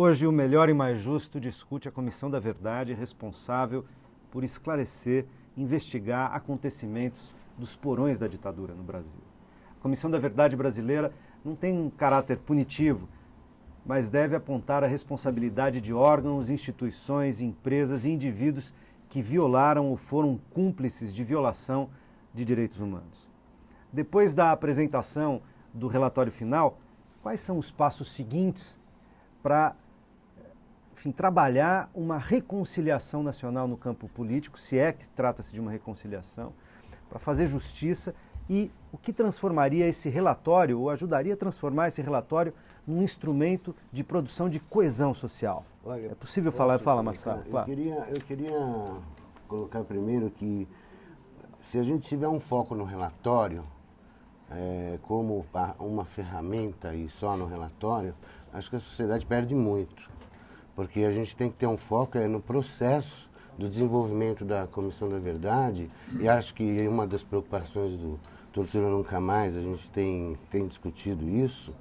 Hoje, o Melhor e Mais Justo discute a Comissão da Verdade responsável por esclarecer, investigar acontecimentos dos porões da ditadura no Brasil. A Comissão da Verdade brasileira não tem um caráter punitivo, mas deve apontar a responsabilidade de órgãos, instituições, empresas e indivíduos que violaram ou foram cúmplices de violação de direitos humanos. Depois da apresentação do relatório final, quais são os passos seguintes para trabalhar uma reconciliação nacional no campo político, se é que trata-se de uma reconciliação, para fazer justiça, e o que transformaria esse relatório, ou ajudaria a transformar esse relatório, num instrumento de produção de coesão social? Olha, é possível falar? Fala, Marcelo. Claro. Eu queria colocar primeiro que, se a gente tiver um foco no relatório, como uma ferramenta e só no relatório, acho que a sociedade perde muito. Porque a gente tem que ter um foco no processo do desenvolvimento da Comissão da Verdade, e acho que uma das preocupações do Tortura Nunca Mais, a gente tem discutido isso,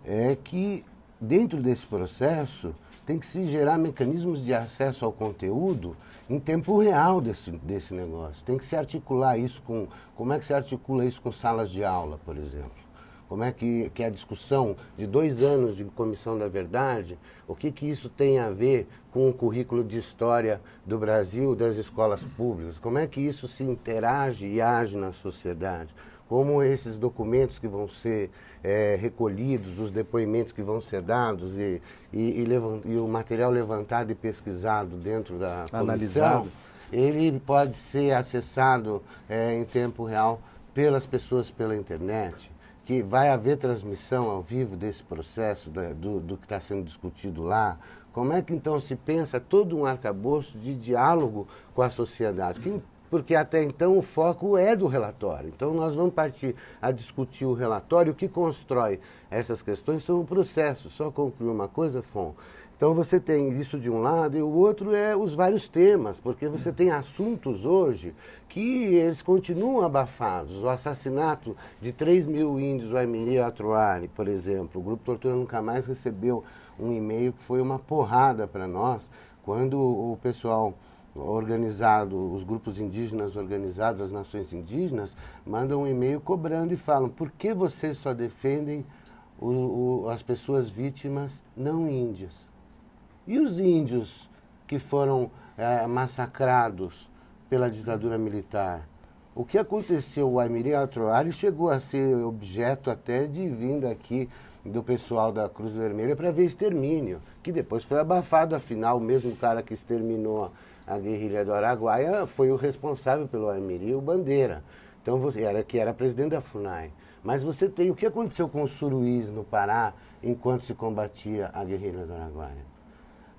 é que dentro desse processo tem que se gerar mecanismos de acesso ao conteúdo em tempo real desse negócio. Tem que se articular isso com... Como é que se articula isso com salas de aula, por exemplo? Como é que a discussão de 2 anos de Comissão da Verdade, o que isso tem a ver com o currículo de História do Brasil, das escolas públicas? Como é que isso se interage e age na sociedade? Como esses documentos que vão ser recolhidos, os depoimentos que vão ser dados e o material levantado e pesquisado dentro da comissão, ele pode ser acessado em tempo real pelas pessoas pela internet? Que vai haver transmissão ao vivo desse processo, do que está sendo discutido lá? Como é que então se pensa todo um arcabouço de diálogo com a sociedade? Porque até então o foco é do relatório. Então nós vamos partir a discutir o relatório, o que constrói essas questões são o processo. Só concluir uma coisa, Fon. Então você tem isso de um lado e o outro é os vários temas, porque você tem assuntos hoje que eles continuam abafados. O assassinato de 3 mil índios do Aimiri Atuari, por exemplo. O Grupo Tortura Nunca Mais recebeu um e-mail que foi uma porrada para nós, quando o pessoal organizado, os grupos indígenas organizados, as nações indígenas, mandam um e-mail cobrando e falam: por que vocês só defendem as pessoas vítimas não índias? E os índios que foram massacrados pela ditadura militar? O que aconteceu? O Aimiri Atuari chegou a ser objeto até de vinda aqui do pessoal da Cruz Vermelha para ver extermínio, que depois foi abafado, afinal, o mesmo cara que exterminou a guerrilha do Araguaia foi o responsável pelo Aimiri, o Bandeira. Então, que era presidente da FUNAI. Mas você tem o que aconteceu com os suruís no Pará enquanto se combatia a guerrilha do Araguaia?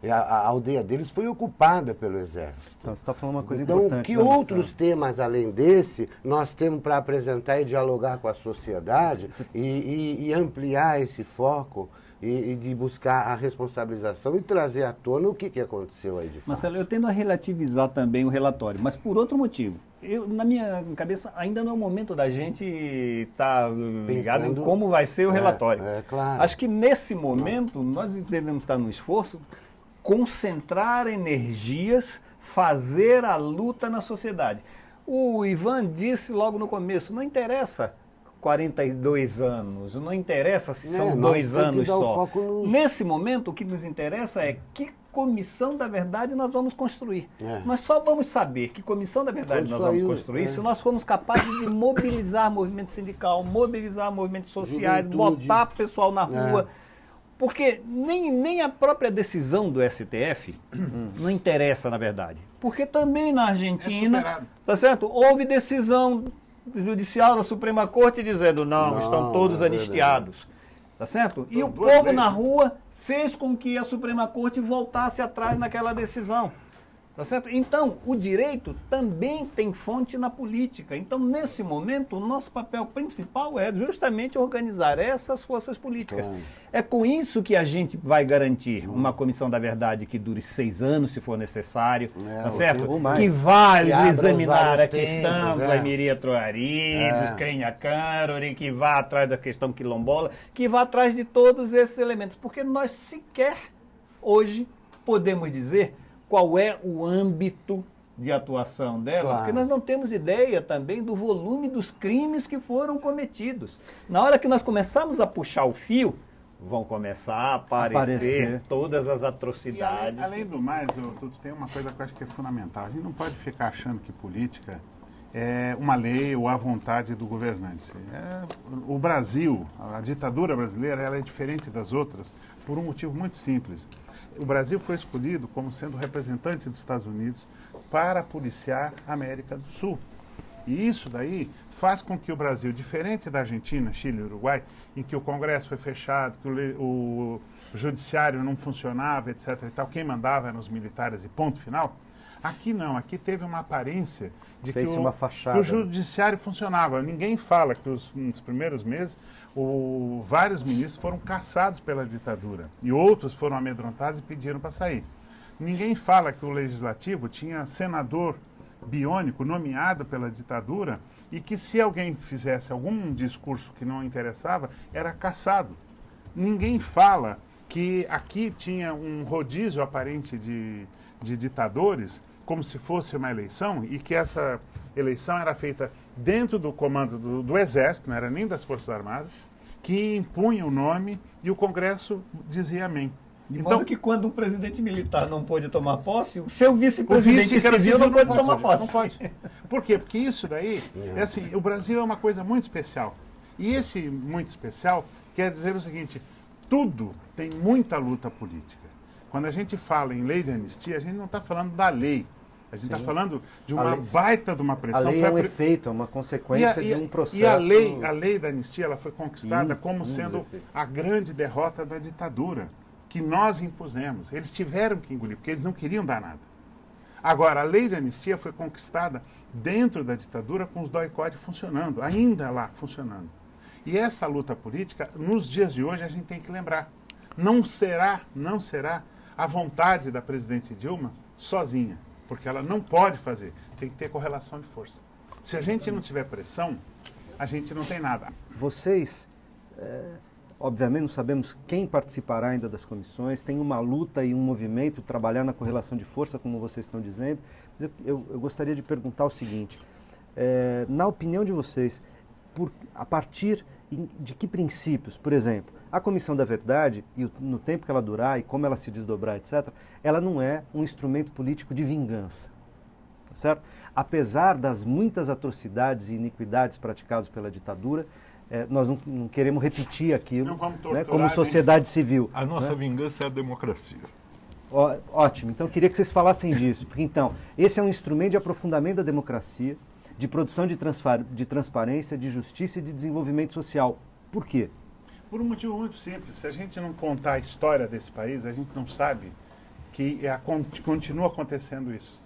A aldeia deles foi ocupada pelo exército. Então, você está falando uma coisa então, importante. Que outros temas, além desse, nós temos para apresentar e dialogar com a sociedade e ampliar esse foco e de buscar a responsabilização e trazer à tona o que aconteceu aí de fato? Marcelo, eu tendo a relativizar também o relatório, mas por outro motivo. Na minha cabeça, ainda não é o momento da gente estar ligado em como vai ser o relatório. Claro. Acho que nesse momento nós devemos estar no esforço, concentrar energias, fazer a luta na sociedade. O Ivan disse logo no começo, não interessa 42 anos, não interessa se são 2 anos só. Nesse momento, o que nos interessa é que Comissão da Verdade nós vamos construir. Nós só vamos saber que Comissão da Verdade nós vamos construir se nós formos capazes de mobilizar movimento sindical, mobilizar movimentos sociais, botar pessoal na rua. Porque nem a própria decisão do STF não interessa, na verdade. Porque também na Argentina, tá certo? Houve decisão judicial da Suprema Corte dizendo não, estão todos anistiados. Tá certo? E o povo na rua fez com que a Suprema Corte voltasse atrás naquela decisão. Tá certo? Então, o direito também tem fonte na política. Então, nesse momento, o nosso papel principal é justamente organizar essas forças políticas. É com isso que a gente vai garantir uma Comissão da Verdade que dure 6 anos, se for necessário, tá certo? Que vá examinar a questão do Aimiri Atuari, dos Canha-Cânone, que vá atrás da questão quilombola, que vá atrás de todos esses elementos, porque nós sequer Hoje, podemos dizer qual é o âmbito de atuação dela, Claro. porque nós não temos ideia também do volume dos crimes que foram cometidos. Na hora que nós começarmos a puxar o fio, vão começar a aparecer todas as E atrocidades. além do mais, Tuto, tem uma coisa que eu acho que é fundamental. A gente não pode ficar achando que política é uma lei ou a vontade do governante. O Brasil, a ditadura brasileira, ela é diferente das outras por um motivo muito simples. O Brasil foi escolhido como sendo representante dos Estados Unidos para policiar a América do Sul. E isso daí faz com que o Brasil, diferente da Argentina, Chile e Uruguai, em que o Congresso foi fechado, que o judiciário não funcionava, etc. e tal, quem mandava eram os militares e ponto final, aqui não, aqui teve uma aparência de que Fez-se uma fachada. o judiciário funcionava. Ninguém fala que nos primeiros meses vários ministros foram caçados pela ditadura e outros foram amedrontados e pediram para sair. Ninguém fala que o legislativo tinha senador biônico nomeado pela ditadura e que se alguém fizesse algum discurso que não interessava, era caçado. Ninguém fala que aqui tinha um rodízio aparente de ditadores, como se fosse uma eleição, e que essa eleição era feita dentro do comando do Exército, não era nem das Forças Armadas, que impunha o nome e o Congresso dizia amém. De modo que quando um presidente militar não pôde tomar posse, o seu vice-presidente vice que era civil não pode tomar Não posse. pode. Por quê? Porque isso daí, é assim, o Brasil é uma coisa muito especial. E esse muito especial quer dizer o seguinte, tudo tem muita luta política. Quando a gente fala em lei de anistia, a gente não está falando da lei. A gente está falando de uma baita de uma pressão. A lei é um efeito, é uma consequência de um processo. E a lei da anistia ela foi conquistada como sendo a grande derrota da ditadura, que nós impusemos. Eles tiveram que engolir, porque eles não queriam dar nada. Agora, a lei de anistia foi conquistada dentro da ditadura com os DOI-CODE funcionando, ainda lá funcionando. E essa luta política, nos dias de hoje, a gente tem que lembrar. Não será a vontade da presidente Dilma sozinha, porque ela não pode fazer. Tem que ter correlação de força. Se a gente não tiver pressão, a gente não tem nada. Vocês, obviamente, não sabemos quem participará ainda das comissões, tem uma luta e um movimento, trabalhar na correlação de força, como vocês estão dizendo. Mas eu gostaria de perguntar o seguinte, na opinião de vocês, a partir de que princípios, por exemplo, a Comissão da Verdade, e no tempo que ela durar e como ela se desdobrar, etc., ela não é um instrumento político de vingança, tá certo? Apesar das muitas atrocidades e iniquidades praticadas pela ditadura, nós não queremos repetir aquilo, né, como sociedade civil. A nossa vingança é a democracia. Ótimo, então eu queria que vocês falassem disso, porque então, esse é um instrumento de aprofundamento da democracia, de produção de transparência, de justiça e de desenvolvimento social. Por quê? Por um motivo muito simples. Se a gente não contar a história desse país, a gente não sabe que continua acontecendo isso.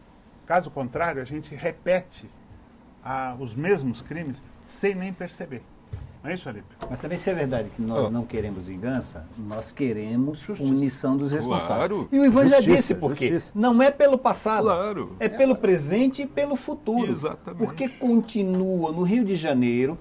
Caso contrário, a gente repete os mesmos crimes sem nem perceber. Não é isso, Alípio? Mas também se é verdade que nós não queremos vingança, nós queremos punição dos responsáveis. Claro. E o Ivan já Justiça, disse por quê. justiça. Não é pelo passado, Claro. é pelo presente e pelo futuro. Exatamente. Porque continua no Rio de Janeiro,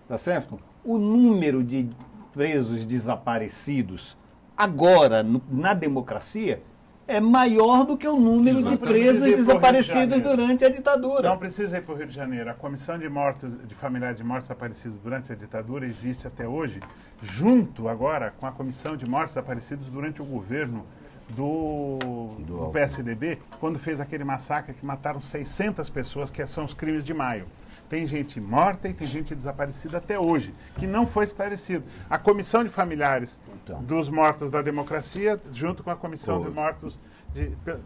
tá certo? O número de presos desaparecidos agora, na democracia, é maior do que o número de presos desaparecidos durante a ditadura. Não precisa ir para o Rio de Janeiro. A Comissão de Familiares de Mortos Desaparecidos durante a ditadura existe até hoje, junto agora com a Comissão de Mortos Desaparecidos durante o governo do PSDB, quando fez aquele massacre que mataram 600 pessoas, que são os crimes de maio. Tem gente morta e tem gente desaparecida até hoje, que não foi esclarecido. A Comissão de Familiares dos Mortos da Democracia, junto com a Comissão de Mortos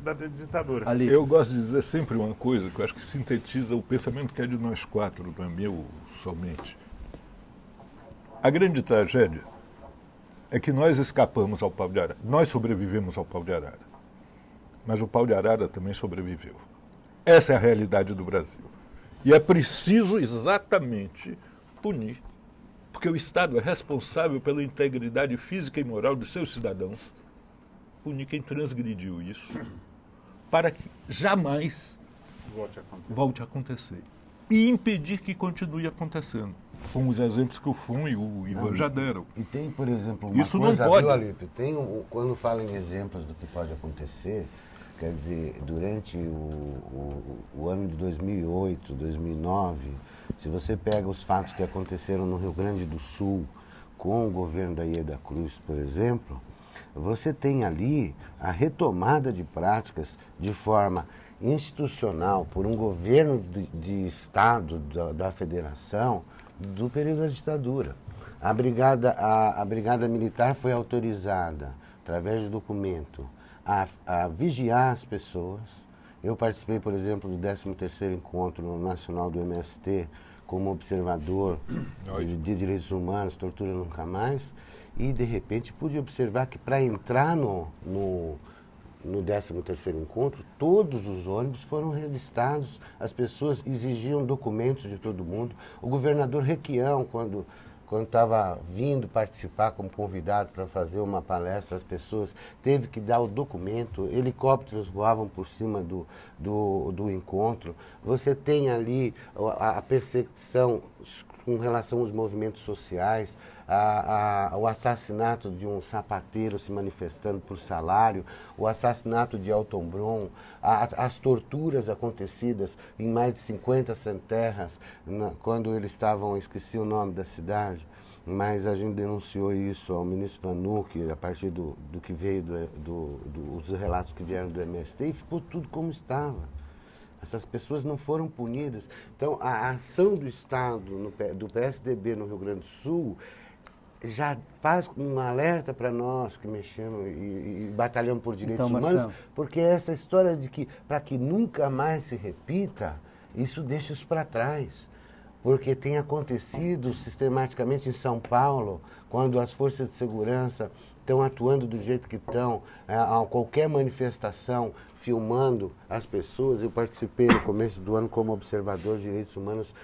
da Ditadura. Ali. Eu gosto de dizer sempre uma coisa que eu acho que sintetiza o pensamento que é de nós quatro, não é meu somente. A grande tragédia é que nós escapamos ao pau de arara. Nós sobrevivemos ao pau de arara. Mas o pau de arara também sobreviveu. Essa é a realidade do Brasil. E é preciso exatamente punir, porque o Estado é responsável pela integridade física e moral dos seus cidadãos, punir quem transgrediu isso, para que jamais volte a acontecer. e impedir que continue acontecendo. Com os exemplos que o FUN e o Ivan já deram. E tem, por exemplo, uma Isso coisa, não pode. viu, Alípio? Quando fala em exemplos do que pode acontecer, quer dizer, durante o ano de 2008, 2009, se você pega os fatos que aconteceram no Rio Grande do Sul com o governo da Ieda Cruz, por exemplo, você tem ali a retomada de práticas de forma institucional por um governo de Estado da Federação do período da ditadura. A brigada militar foi autorizada, através de documento, a vigiar as pessoas. Eu participei, por exemplo, do 13º Encontro Nacional do MST como observador de direitos humanos, tortura nunca mais, e de repente pude observar que para entrar no 13º Encontro, todos os ônibus foram revistados, as pessoas exigiam documentos de todo mundo. O governador Requião, quando estava vindo participar como convidado para fazer uma palestra, as pessoas teve que dar o documento, helicópteros voavam por cima do encontro. Você tem ali a perseguição com relação aos movimentos sociais, o assassinato de um sapateiro se manifestando por salário, o assassinato de Elton Bron, as torturas acontecidas em mais de 50 sem-terras, quando eles estavam, esqueci o nome da cidade, mas a gente denunciou isso ao ministro Vanucci, a partir do que veio dos relatos que vieram do MST, e ficou tudo como estava. Essas pessoas não foram punidas. Então, a ação do Estado, do PSDB no Rio Grande do Sul, já faz um alerta para nós que mexemos e batalhamos por direitos humanos, Marcelo, porque essa história de que, para que nunca mais se repita, isso deixa isso para trás. Porque tem acontecido sistematicamente em São Paulo, quando as forças de segurança estão atuando do jeito que estão, a qualquer manifestação, filmando as pessoas. Eu participei no começo do ano como observador de direitos humanos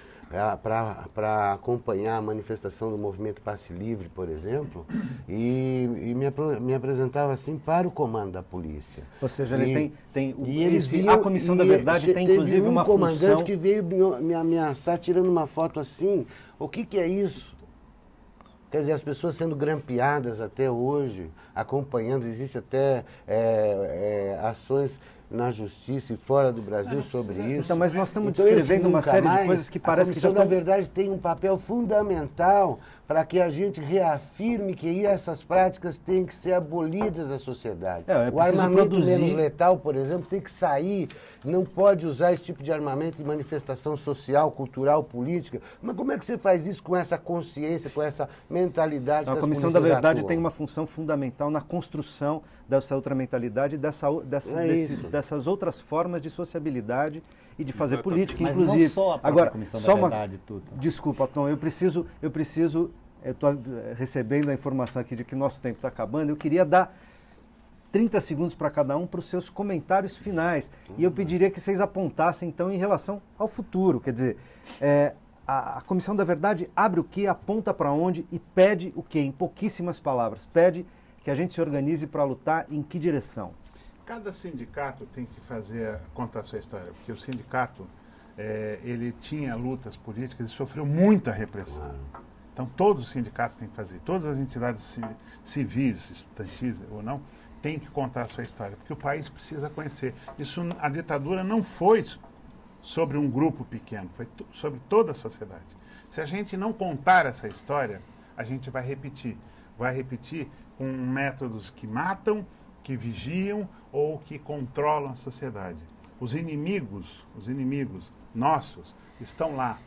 para acompanhar a manifestação do movimento Passe Livre, por exemplo, e me apresentava assim para o comando da polícia. ou seja, A Comissão da Verdade tem inclusive uma função... Teve um comandante que veio me ameaçar tirando uma foto assim. O que é isso? Quer dizer, as pessoas sendo grampeadas até hoje, acompanhando, existe até ações na justiça e fora do Brasil sobre isso. Então, mas nós estamos descrevendo uma série de coisas que parece que já estão... A Comissão da Verdade tem um papel fundamental para que a gente reafirme que essas práticas têm que ser abolidas da sociedade. O armamento menos letal, por exemplo, tem que sair, não pode usar esse tipo de armamento em manifestação social, cultural, política. Mas como é que você faz isso com essa consciência, com essa mentalidade? A Comissão da Verdade tem uma função fundamental na construção dessa outra mentalidade, dessas outras formas de sociabilidade e de fazer política, mas inclusive. Não só a própria Comissão da Verdade, tudo. Desculpa, Tom, eu estou recebendo a informação aqui de que nosso tempo está acabando. Eu queria dar 30 segundos para cada um para os seus comentários finais. E eu pediria que vocês apontassem, então, em relação ao futuro. Quer dizer, a Comissão da Verdade abre o quê, aponta para onde e pede o quê? Em pouquíssimas palavras. Pede que a gente se organize para lutar em que direção? Cada sindicato tem que contar a sua história, porque o sindicato, ele tinha lutas políticas e sofreu muita repressão. Então, todos os sindicatos têm que fazer, todas as entidades civis, estudantis ou não, têm que contar a sua história, porque o país precisa conhecer. A ditadura não foi sobre um grupo pequeno, foi sobre toda a sociedade. Se a gente não contar essa história, a gente vai repetir com métodos que matam, que vigiam ou que controlam a sociedade. Os inimigos nossos estão lá.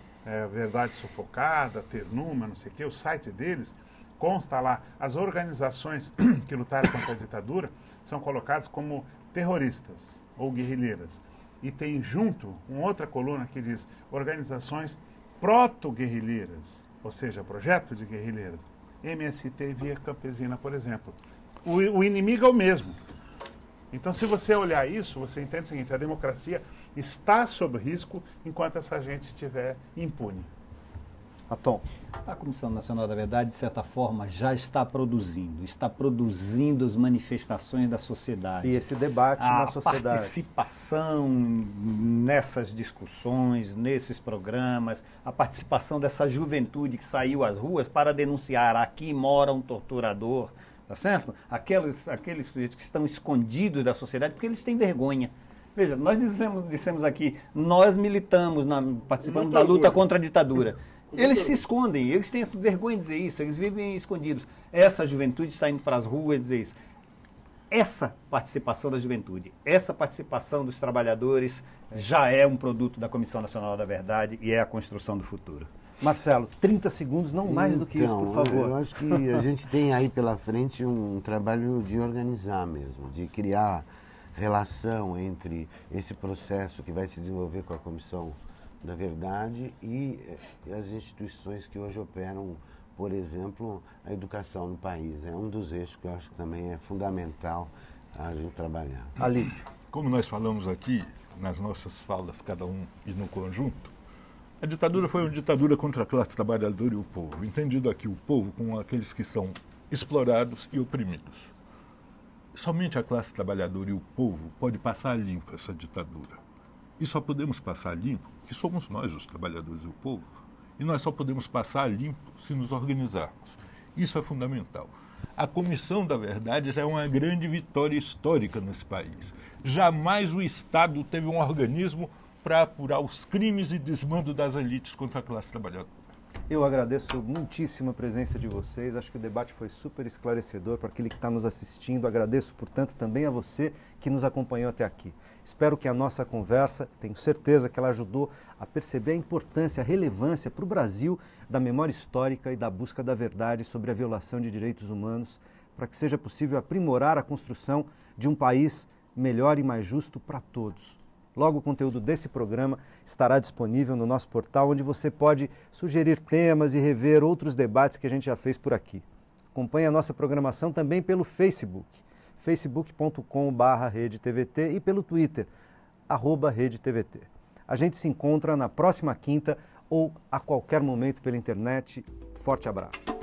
Verdade Sufocada, Ternuma, não sei o quê, o site deles consta lá. As organizações que lutaram contra a ditadura são colocadas como terroristas ou guerrilheiras. E tem junto uma outra coluna que diz organizações proto-guerrilheiras, ou seja, projeto de guerrilheiras. MST e Via Campesina, por exemplo. O inimigo é o mesmo. Então, se você olhar isso, você entende o seguinte: a democracia está sob risco enquanto essa gente estiver impune. Atom. A Comissão Nacional da Verdade, de certa forma, já está produzindo as manifestações da sociedade. E esse debate na sociedade. A participação nessas discussões, nesses programas, a participação dessa juventude que saiu às ruas para denunciar: aqui mora um torturador, tá certo? Aqueles sujeitos que estão escondidos da sociedade porque eles têm vergonha. Veja, nós dissemos aqui, nós militamos, participamos da luta contra a ditadura. Eles se escondem, eles têm vergonha de dizer isso, eles vivem escondidos. Essa juventude está indo para as ruas dizer isso. Essa participação da juventude, essa participação dos trabalhadores já é um produto da Comissão Nacional da Verdade e é a construção do futuro. Marcelo, 30 segundos, não mais do que isso, por favor. Eu acho que a gente tem aí pela frente um trabalho de organizar mesmo, de criar relação entre esse processo que vai se desenvolver com a Comissão da Verdade e as instituições que hoje operam, por exemplo, a educação no país. É um dos eixos que eu acho que também é fundamental a gente trabalhar. Alípio. Como nós falamos aqui, nas nossas falas, cada um e no conjunto, a ditadura foi uma ditadura contra a classe trabalhadora e o povo. Entendido aqui o povo como aqueles que são explorados e oprimidos. Somente a classe trabalhadora e o povo pode passar limpo essa ditadura. E só podemos passar limpo, que somos nós, os trabalhadores e o povo, e nós só podemos passar limpo se nos organizarmos. Isso é fundamental. A Comissão da Verdade já é uma grande vitória histórica nesse país. Jamais o Estado teve um organismo para apurar os crimes e desmando das elites contra a classe trabalhadora. Eu agradeço muitíssimo a presença de vocês, acho que o debate foi super esclarecedor para aquele que está nos assistindo. Agradeço, portanto, também a você que nos acompanhou até aqui. Espero que a nossa conversa, tenho certeza que ela ajudou a perceber a importância, a relevância para o Brasil da memória histórica e da busca da verdade sobre a violação de direitos humanos, para que seja possível aprimorar a construção de um país melhor e mais justo para todos. Logo, o conteúdo desse programa estará disponível no nosso portal, onde você pode sugerir temas e rever outros debates que a gente já fez por aqui. Acompanhe a nossa programação também pelo Facebook, facebook.com/RedeTVT e pelo Twitter, @RedeTVT. A gente se encontra na próxima quinta ou a qualquer momento pela internet. Forte abraço.